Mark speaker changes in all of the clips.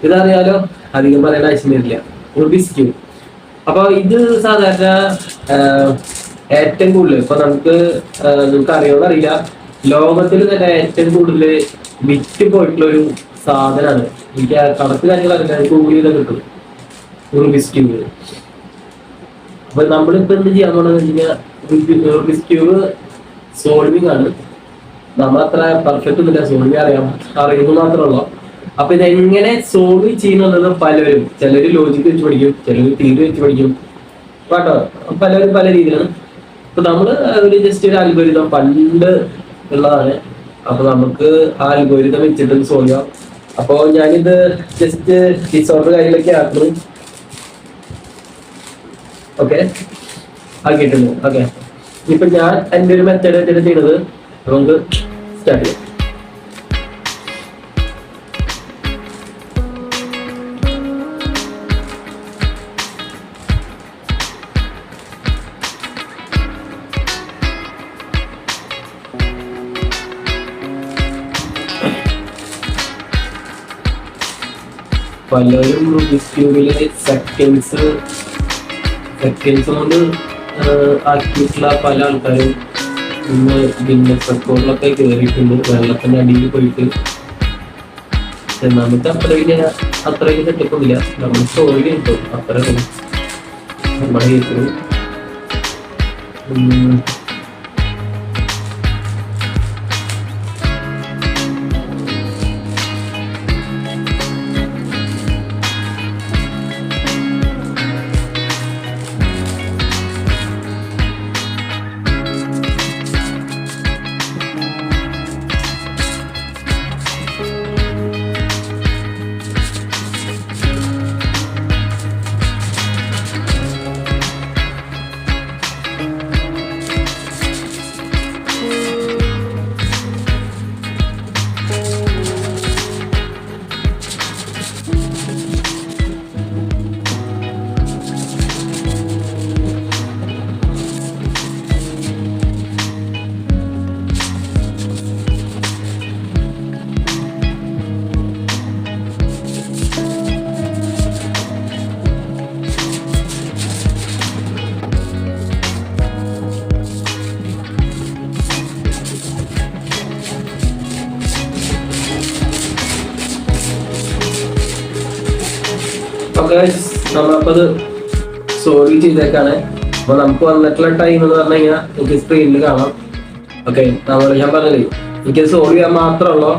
Speaker 1: ഇതറിയാലോ, അധികം പറയേണ്ട ആവശ്യം വരില്ല. Rubik's cube. അപ്പൊ ഇത് സാധാരണ ഏറ്റവും കൂടുതൽ ഇപ്പൊ നിങ്ങൾക്ക് അറിയുമെന്ന് അറിയില്ല, ലോകത്തിൽ തന്നെ ഏറ്റവും കൂടുതൽ വിറ്റ് പോയിട്ടുള്ള ഒരു സാധനമാണ്. എനിക്ക് കണക്ക് കാര്യങ്ങൾ അറിയില്ല, ഗൂഗിൾ ചെയ്താൽ കിട്ടും റുബിക്സ് ക്യൂബ്. അപ്പൊ നമ്മളിപ്പോ എന്ത് ചെയ്യാൻ പോണെന്ന് വെച്ച് കഴിഞ്ഞാൽ റുബിക്സ് ക്യൂബ് സോൾവിങ് ആണ്. നമ്മളത്ര പെർഫെക്റ്റ് ഒന്നുമില്ല, സോൾവ് അറിയുന്നത് മാത്രമല്ലോ. അപ്പൊ ഇതെങ്ങനെ സോൾവ് ചെയ്യുന്നത് പലരും, ചിലര് ലോജിക്ക് വെച്ച് പഠിക്കും, ചിലര് തിയറി വെച്ച് പഠിക്കും കേട്ടോ. പലരും പല രീതിയിലാണ്. അപ്പൊ നമ്മള് ഒരു ജസ്റ്റ് ഒരു അൽഗോരിതം പണ്ട് ഉള്ളതാണ്. അപ്പൊ നമുക്ക് ആ അൽഗോരിതം വെച്ചിട്ട് സോൾവ് ചെയ്യാം. അപ്പൊ ഞാനിത് ജസ്റ്റ് ഡിസോർഡർ കാര്യങ്ങളൊക്കെ ആക്കുന്നു. ഓക്കെ, ആക്കിയിട്ടുണ്ട്. ഓക്കെ, ഇപ്പൊ ഞാൻ എൻ്റെ ഒരു മെത്തേഡ് വെച്ചിട്ട് ചെയ്യുന്നത്, നമുക്ക് സ്റ്റാർട്ട് ചെയ്യാം. പലരും റുബിക്സ് ക്യൂബില് സെക്കൻഡ്സ് കൊണ്ട് ആക്കിയിട്ടുള്ള പല ആൾക്കാരും ഇന്ന് ഗിന്നസ് റെക്കോർഡിലൊക്കെ കയറിയിട്ടുണ്ട്, വെള്ളത്തിന്റെ അടിയിൽ പോയിട്ട്. നമുക്ക് അത്രയും സെറ്റപ്പൊന്നുമില്ല, നമ്മൾ സ്റ്റോറി കിട്ടും അത്ര നമ്മുടെ കേസിൽ. നമ്മളപ്പത് സോൾവ് ചെയ്തേക്കാണ്. അപ്പൊ നമുക്ക് വന്നിട്ടുള്ള ടൈം എന്ന് പറഞ്ഞു കഴിഞ്ഞാൽ എനിക്ക് സ്ക്രീനിൽ കാണാം. ഓക്കെ, ഞാൻ പറഞ്ഞത് എനിക്ക് സോൾവ് ചെയ്യാൻ മാത്രമല്ലോ,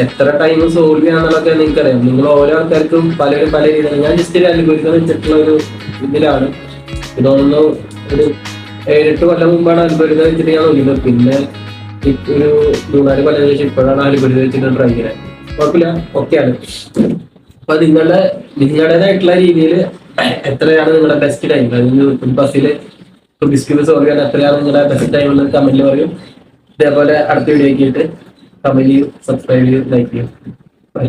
Speaker 1: എത്ര ടൈം സോൾവ് ചെയ്യാന്നുള്ളതൊക്കെ നിങ്ങൾക്കറിയാം. നിങ്ങൾ ഓരോ ആൾക്കാർക്കും പലരും പല രീതിയിലാണ്. ഞാൻ ജസ്റ്റ് ഒരു അൽഗോരിതം വെച്ചിട്ടുള്ള ഒരു ഇതിലാണ്. ഇതൊന്ന് ഒരു 7-8 കൊല്ലം മുമ്പാണ് അൽഗോരിതം വെച്ചിട്ട് ഞാൻ നോക്കിയത്. പിന്നെ ഒരു 3-4 കൊല്ലം ശേഷം ഇപ്പോഴാണ് അൽഗോരിതം വെച്ചിട്ട് ട്രൈ ചെയ്യുന്നത്. കുഴപ്പമില്ല, ഓക്കെയാണ്. അപ്പൊ നിങ്ങളുടേതായിട്ടുള്ള രീതിയിൽ എത്രയാണ് നിങ്ങളുടെ ബെസ്റ്റ് ടൈം, ബസ്സിൽ റുബിക്സ് ക്യൂബ് സോൾവ് ചെയ്യാൻ എത്രയാണ് നിങ്ങളുടെ ബെസ്റ്റ് ടൈം എന്ന് കമന്റിൽ പറയും. ഇതേപോലെ അടുത്ത വീഡിയോ ആക്കിയിട്ട് കമന്റ് ചെയ്യും, സബ്സ്ക്രൈബ് ചെയ്യും, ലൈക്ക് ചെയ്യും. ബൈ.